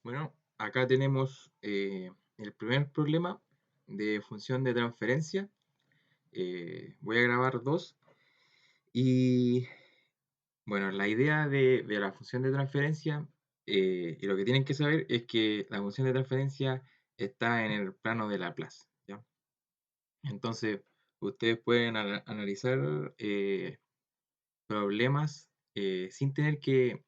Bueno, acá tenemos el primer problema de función de transferencia. Voy a grabar dos. Y bueno, la idea de la función de transferencia y lo que tienen que saber es que la función de transferencia está en el plano de Laplace, ¿ya? Entonces, ustedes pueden analizar problemas sin tener que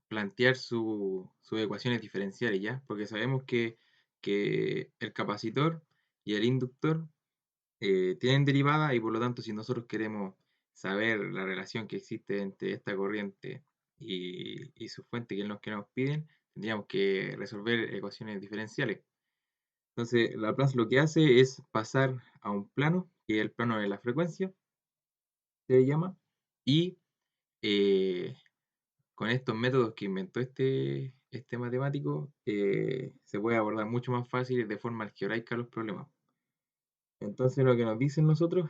plantear sus ecuaciones diferenciales, ¿ya? Porque sabemos que el capacitor y el inductor tienen derivada y por lo tanto si nosotros queremos saber la relación que existe entre esta corriente y su fuente, que es lo que nos piden, tendríamos que resolver ecuaciones diferenciales. Entonces, Laplace lo que hace es pasar a un plano, que es el plano de la frecuencia, se llama, y eh, con estos métodos que inventó este matemático, se puede abordar mucho más fácil y de forma algebraica los problemas. Entonces, lo que nos dicen nosotros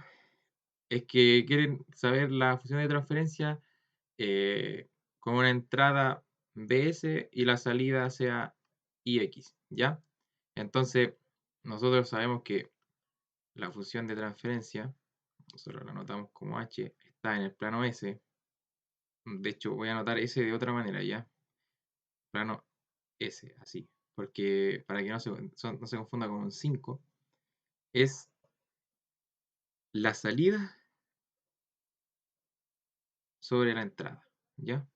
es que quieren saber la función de transferencia con una entrada Bs y la salida sea Ix, ¿ya? Entonces, nosotros sabemos que la función de transferencia, nosotros la anotamos como h, está en el plano S. De hecho, voy a anotar S de otra manera, ¿ya? Plano S, así. Porque para que no se confunda con un 5, es la salida sobre la entrada, ¿ya?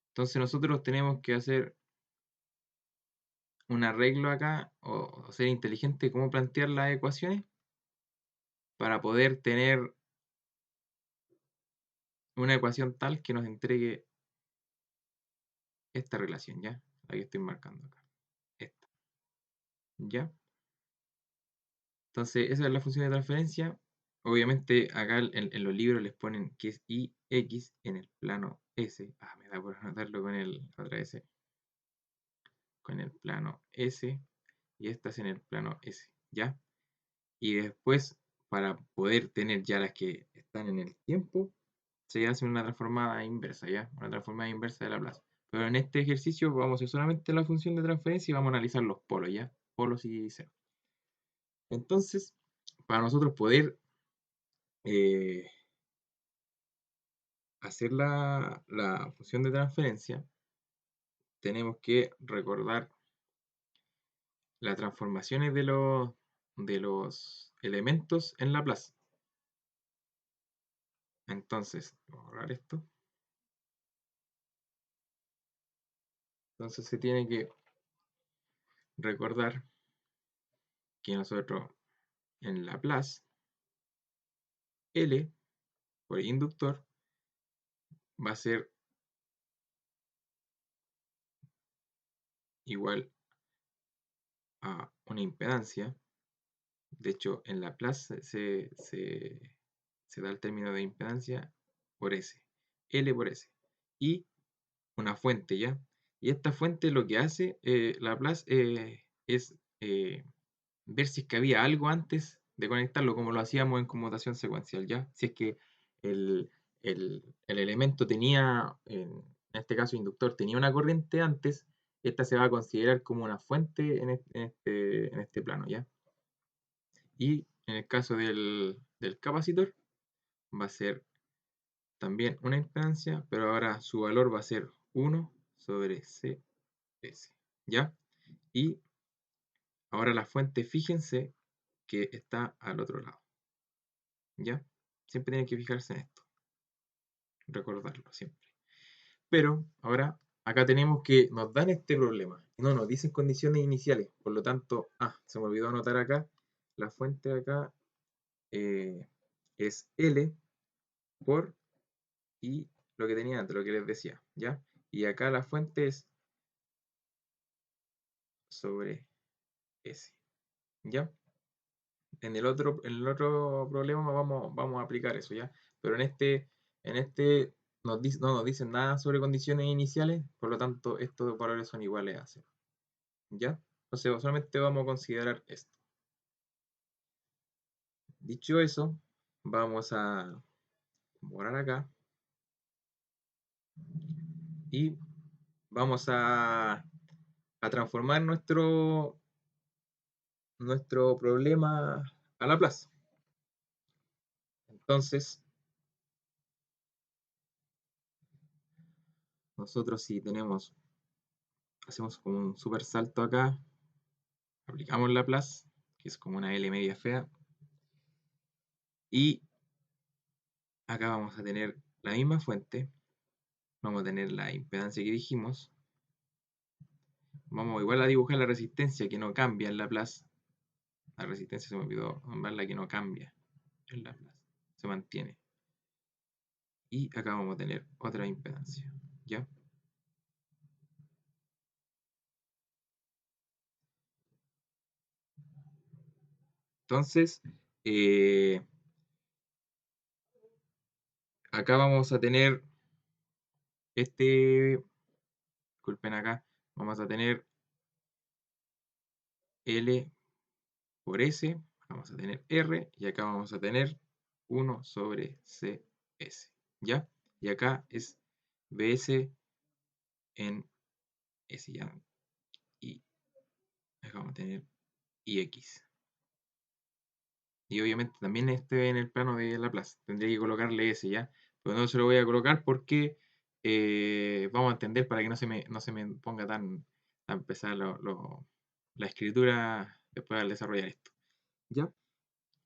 Entonces nosotros tenemos que hacer un arreglo acá o ser inteligente cómo plantear las ecuaciones para poder tener una ecuación tal que nos entregue esta relación, ¿ya? La que estoy marcando acá. Esta, ¿ya? Entonces, esa es la función de transferencia. Obviamente, acá en los libros les ponen que es Ix en el plano S. Ah, me da por anotarlo con la otra S. Con el plano S. Y esta es en el plano S, ¿ya? Y después, para poder tener ya las que están en el tiempo, se hace una transformada inversa, ¿ya? Una transformada inversa de Laplace. Pero en este ejercicio vamos a hacer solamente la función de transferencia y vamos a analizar los polos, ¿ya? Polos y cero. Entonces, para nosotros poder eh, hacer la función de transferencia, tenemos que recordar las transformaciones de los elementos en Laplace. Entonces, vamos a borrar esto. Entonces se tiene que recordar que nosotros en Laplace, L por inductor va a ser igual a una impedancia. De hecho, en Laplace se da el término de impedancia por S, L por S, y una fuente, ¿ya? Y esta fuente lo que hace Laplace es ver si es que había algo antes de conectarlo, como lo hacíamos en conmutación secuencial, ¿ya? Si es que el, el elemento tenía, en este caso inductor, tenía una corriente antes, esta se va a considerar como una fuente en este plano, ¿ya? Y en el caso del capacitor, va a ser también una impedancia, pero ahora su valor va a ser 1 sobre Cs, ¿ya? Y ahora la fuente, fíjense que está al otro lado, ¿ya? Siempre tienen que fijarse en esto, recordarlo siempre. Pero ahora acá tenemos que nos dan este problema. No nos dicen condiciones iniciales, por lo tanto, se me olvidó anotar acá, la fuente de acá es L por y lo que tenía antes, lo que les decía, ¿ya? Y acá la fuente es sobre S, ¿ya? En el otro problema vamos a aplicar eso, ¿ya? Pero en este no nos dicen nada sobre condiciones iniciales, por lo tanto estos valores son iguales a 0, ¿ya? Entonces solamente vamos a considerar esto. Dicho eso, vamos a borrar acá y vamos a transformar nuestro problema a Laplace. Entonces, nosotros si hacemos como un super salto acá, aplicamos Laplace, que es como una L media fea, y acá vamos a tener la misma fuente, vamos a tener la impedancia que dijimos, vamos igual a dibujar la resistencia que no cambia en Laplace, la resistencia se me olvidó nombrarla, que no cambia en Laplace, se mantiene. Y acá vamos a tener otra impedancia, ¿ya? Entonces, eh, acá vamos a tener disculpen acá, vamos a tener L por S, vamos a tener R, y acá vamos a tener 1 sobre CS, ¿ya? Y acá es BS en S, ¿ya? Y acá vamos a tener IX. Y obviamente también en el plano de Laplace, tendría que colocarle S, ¿ya? Pero no se lo voy a colocar porque vamos a entender para que no se me ponga tan pesada la escritura después al desarrollar esto, ¿ya?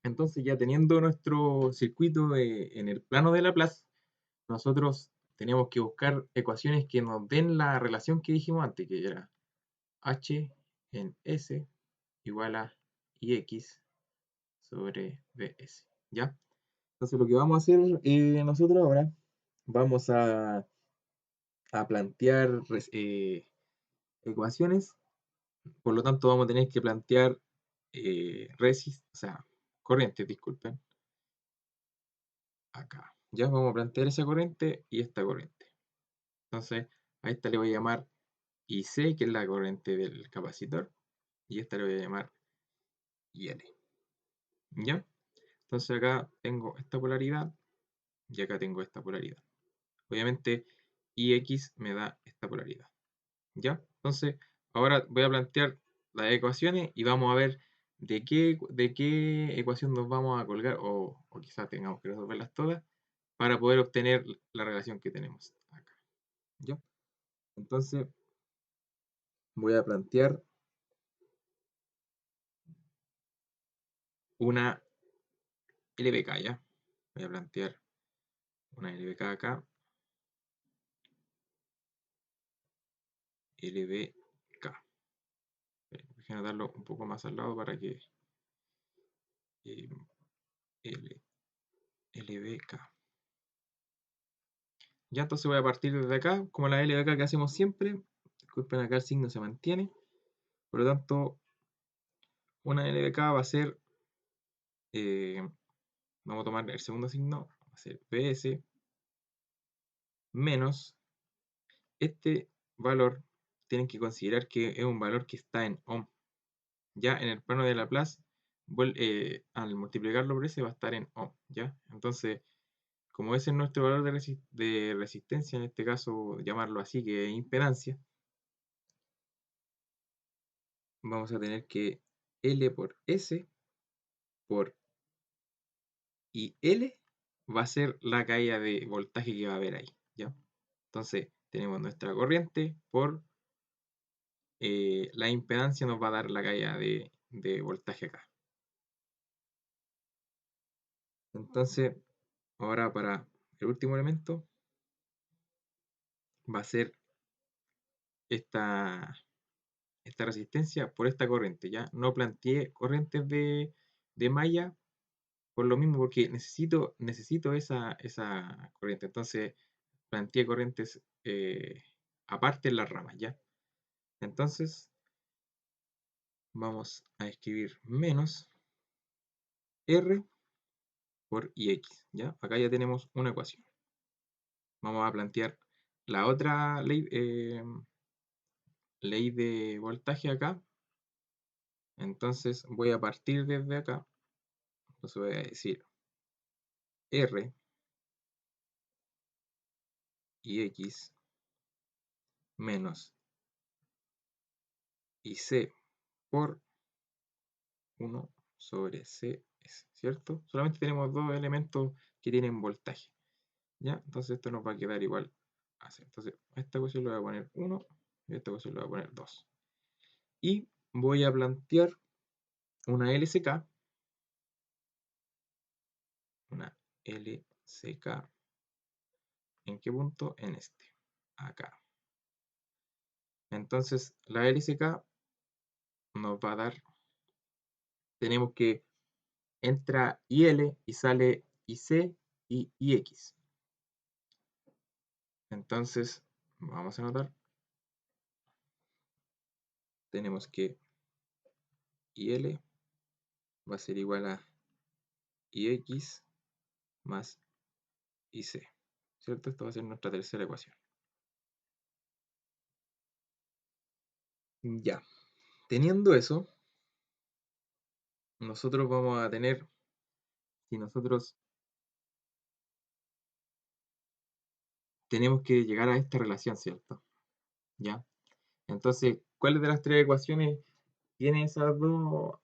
Entonces, ya teniendo nuestro circuito en el plano de Laplace, nosotros tenemos que buscar ecuaciones que nos den la relación que dijimos antes, que era H en S igual a IX sobre BS, ¿ya? Entonces, lo que vamos a hacer nosotros ahora, vamos a plantear ecuaciones, por lo tanto vamos a tener que plantear o sea, corrientes, disculpen, acá. Ya vamos a plantear esa corriente y esta corriente. Entonces, a esta le voy a llamar IC, que es la corriente del capacitor, y esta le voy a llamar IL. ¿Ya? Entonces acá tengo esta polaridad y acá tengo esta polaridad. Obviamente, IX me da esta polaridad. ¿Ya? Entonces, ahora voy a plantear las ecuaciones y vamos a ver de qué ecuación nos vamos a colgar, o quizás tengamos que resolverlas todas, para poder obtener la relación que tenemos acá. ¿Ya? Entonces, voy a plantear una LBK, ¿ya? Voy a plantear una LBK acá, LBK. Déjenme darlo un poco más al lado para que eh, LBK. Ya, entonces voy a partir desde acá, como la LBK que hacemos siempre. Disculpen, acá el signo se mantiene. Por lo tanto, una LBK va a ser, eh, vamos a tomar el segundo signo, va a ser PS menos este valor. Tienen que considerar que es un valor que está en ohm. Ya en el plano de Laplace, al multiplicarlo por ese va a estar en ohm, ¿ya? Entonces, como ese es nuestro valor de resistencia, en este caso llamarlo así, que es impedancia, vamos a tener que L por S por IL va a ser la caída de voltaje que va a haber ahí, ¿ya? Entonces, tenemos nuestra corriente por la impedancia nos va a dar la caída de voltaje acá. Entonces, ahora para el último elemento va a ser esta resistencia por esta corriente, ¿ya? No planteé corrientes de malla por lo mismo, porque necesito esa corriente. Entonces, planteé corrientes aparte en las ramas, ¿ya? Entonces, vamos a escribir menos R por IX, ¿ya? Acá ya tenemos una ecuación. Vamos a plantear la otra ley de voltaje acá. Entonces, voy a partir desde acá. Entonces voy a decir R y X menos IC por 1 sobre CS, ¿cierto? Solamente tenemos dos elementos que tienen voltaje, ¿ya? Entonces esto nos va a quedar igual a 0. Entonces a esta ecuación le voy a poner 1 y a esta ecuación le voy a poner 2. Y voy a plantear una LCK, una LCK, ¿en qué punto? En este, acá. Entonces la LCK nos va a dar, tenemos que entra IL y sale IC y IX. Entonces, vamos a anotar, tenemos que IL va a ser igual a IX más IC, ¿cierto? Esto va a ser nuestra tercera ecuación. Ya, teniendo eso, nosotros vamos a tener, si nosotros tenemos que llegar a esta relación, ¿cierto? ¿Ya? Entonces, ¿cuáles de las tres ecuaciones tiene esas dos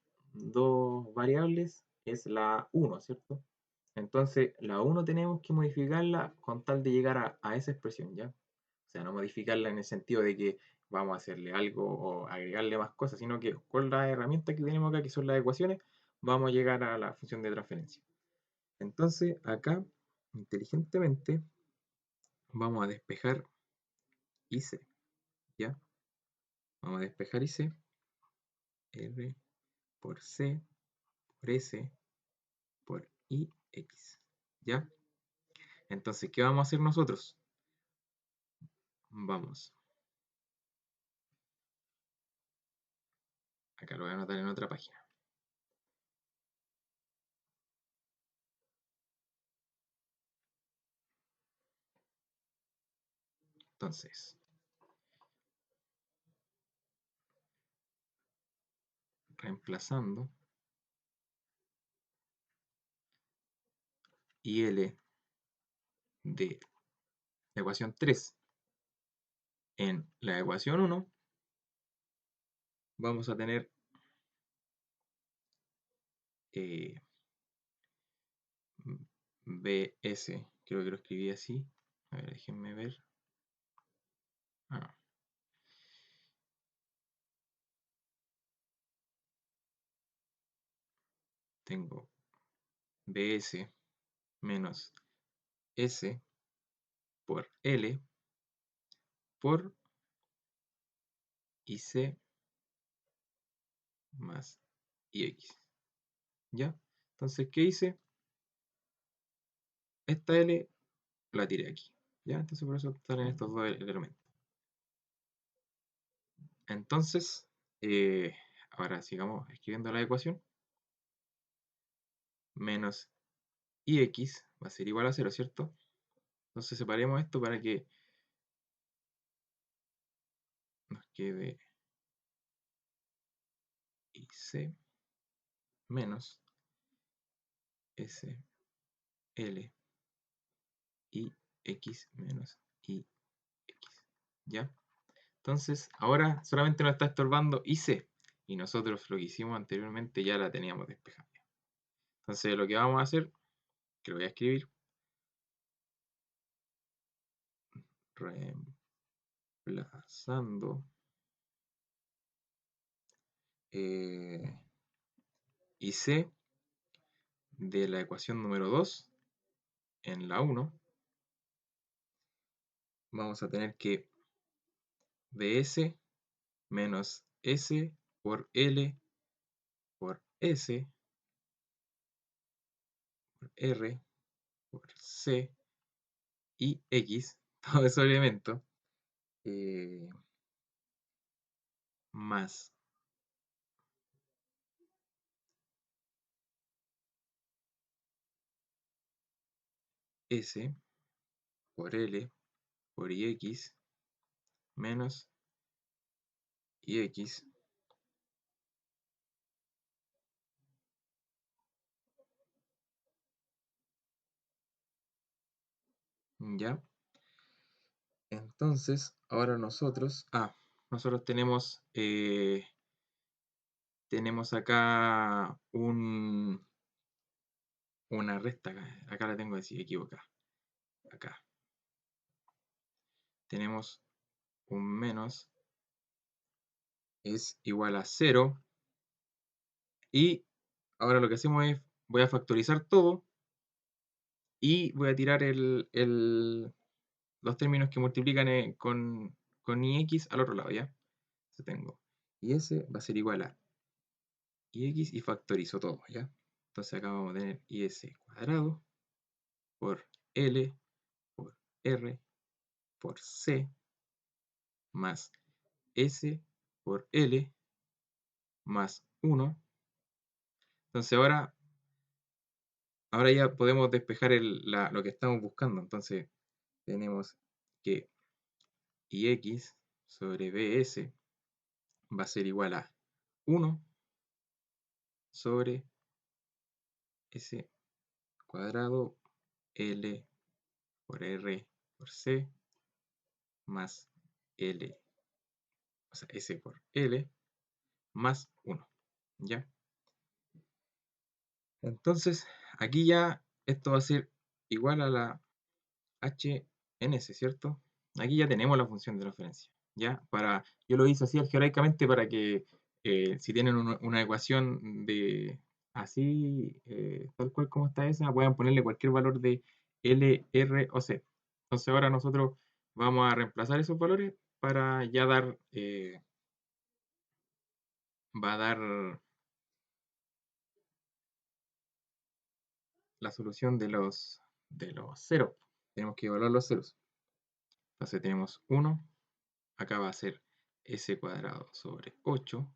variables? Es la 1, ¿cierto? Entonces, la 1 tenemos que modificarla con tal de llegar a esa expresión, ¿ya? O sea, no modificarla en el sentido de que vamos a hacerle algo o agregarle más cosas, sino que con las herramientas que tenemos acá, que son las ecuaciones, vamos a llegar a la función de transferencia. Entonces, acá, inteligentemente, vamos a despejar IC, ¿ya? Vamos a despejar IC, R por C, por S, por IX, ¿ya? Entonces, ¿qué vamos a hacer nosotros? Vamos, acá lo voy a anotar en otra página. Entonces, reemplazando IL de la ecuación 3 en la ecuación 1, vamos a tener BS, creo que lo escribí así. A ver, déjenme ver. Ah, tengo BS menos S por L por IC más IX. ¿Ya? Entonces, ¿qué hice? Esta L la tiré aquí. ¿Ya? Entonces, por eso salen estos dos elementos. Entonces, ahora sigamos escribiendo la ecuación. Menos IX va a ser igual a 0, ¿cierto? Entonces separemos esto para que nos quede IC menos SL y X menos IX. ¿Ya? Entonces, ahora solamente nos está estorbando IC. Y nosotros lo que hicimos anteriormente ya la teníamos despejada. Entonces, lo que vamos a hacer, que lo voy a escribir, reemplazando IC de la ecuación número 2 en la 1, vamos a tener que BS menos S por L por S por R por C y X, todos esos elementos, más S por L por IX menos IX ¿ya? Entonces, ahora nosotros tenemos acá una recta, acá la tengo así, equivocada. Acá tenemos un menos es igual a 0. Y ahora lo que hacemos es, voy a factorizar todo y voy a tirar los términos que multiplican con ix al otro lado, ¿ya? Entonces tengo, y ese va a ser igual a ix y factorizo todo, ¿ya? Entonces acá vamos a tener is cuadrado por L por R por C más S por L más 1. Entonces ahora ya podemos despejar lo que estamos buscando. Entonces tenemos que ix sobre bs va a ser igual a 1 sobre s cuadrado L por R por C más L, o sea, S por L más 1, ¿ya? Entonces, aquí ya esto va a ser igual a la h en S, ¿cierto? Aquí ya tenemos la función de transferencia, ¿ya? Yo lo hice así algebraicamente para que si tienen una ecuación de así, tal cual como está esa, puedan ponerle cualquier valor de L, R o C. Entonces ahora nosotros vamos a reemplazar esos valores para ya va a dar la solución de los ceros. Tenemos que evaluar los ceros. Entonces tenemos 1, acá va a ser s cuadrado sobre 8,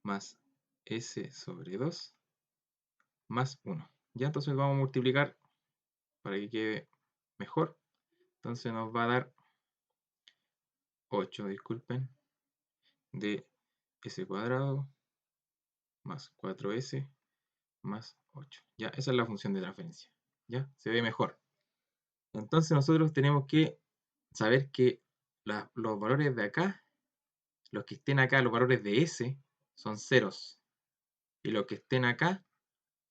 más s sobre 2, más 1. Ya entonces vamos a multiplicar para que quede mejor. Entonces nos va a dar 8, disculpen, de s cuadrado más 4s más 8. Ya, esa es la función de transferencia. Ya, se ve mejor. Entonces nosotros tenemos que saber que los valores de acá, los que estén acá, los valores de S, son ceros. Y los que estén acá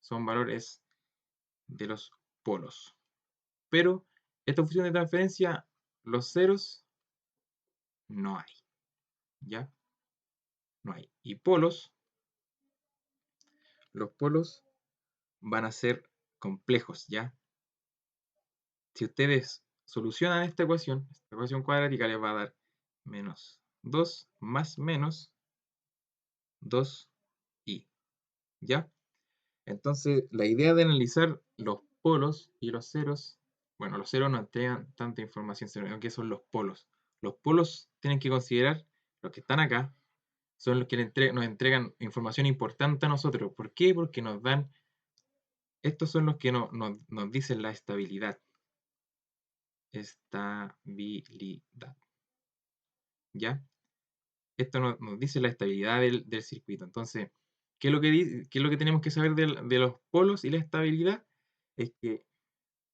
son valores de los polos. Pero esta función de transferencia, los ceros no hay. ¿Ya? No hay. Y los polos van a ser complejos, ¿ya? Si ustedes solucionan esta ecuación cuadrática les va a dar menos 2 más menos 2i, ¿ya? Entonces, la idea de analizar los polos y los ceros, bueno, los ceros no entregan tanta información, sino que son los polos. Los polos tienen que considerar los que están acá, son los que nos entregan información importante a nosotros. ¿Por qué? Porque estos son los que nos dicen la estabilidad. Estabilidad. ¿Ya? Esto nos dice la estabilidad del circuito. Entonces, ¿qué es lo que tenemos que saber de los polos y la estabilidad? Es que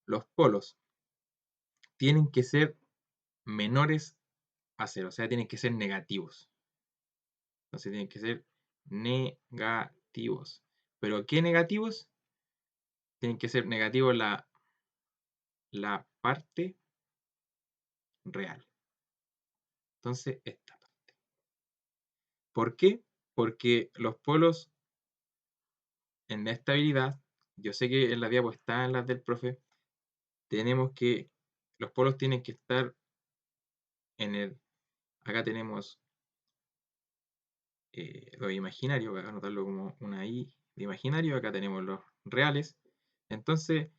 los polos tienen que ser menores a cero, o sea, tienen que ser negativos. Entonces tienen que ser negativos. ¿Pero qué negativos? Tienen que ser negativos la parte real. Entonces, esta parte. ¿Por qué? Porque los polos en la estabilidad, yo sé que en la diapo están las del profe, los polos tienen que estar acá tenemos lo imaginario, voy a anotarlo como una I de imaginario, acá tenemos los reales, entonces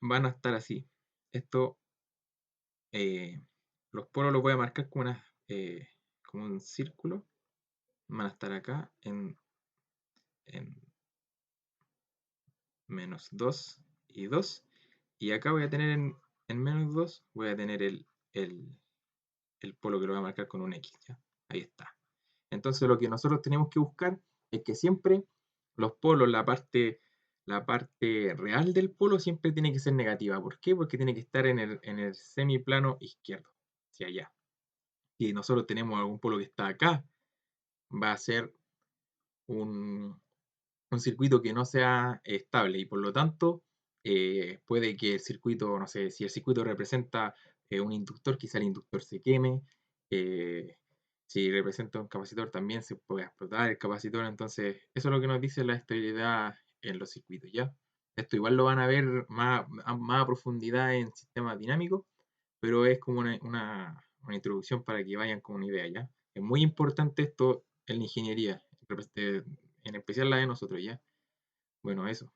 van a estar así. Esto, los polos los voy a marcar como un círculo, van a estar acá en menos 2 y 2, y acá voy a tener en menos 2, voy a tener el polo que lo voy a marcar con un X, ¿ya? Ahí está. Entonces lo que nosotros tenemos que buscar es que siempre los polos, la parte real del polo siempre tiene que ser negativa. ¿Por qué? Porque tiene que estar en el semiplano izquierdo. hacia allá. Si nosotros tenemos algún polo que está acá, va a ser un, un circuito que no sea estable y por lo tanto puede que el circuito, no sé, si el circuito representa un inductor, quizá el inductor se queme, eh, si representa un capacitor también se puede explotar el capacitor, entonces eso es lo que nos dice la estabilidad en los circuitos, ¿ya? Esto igual lo van a ver más a profundidad en sistemas dinámicos, pero es como una introducción para que vayan con una idea, ¿ya? Es muy importante esto en la ingeniería, en especial la de nosotros, ¿ya? Bueno, eso.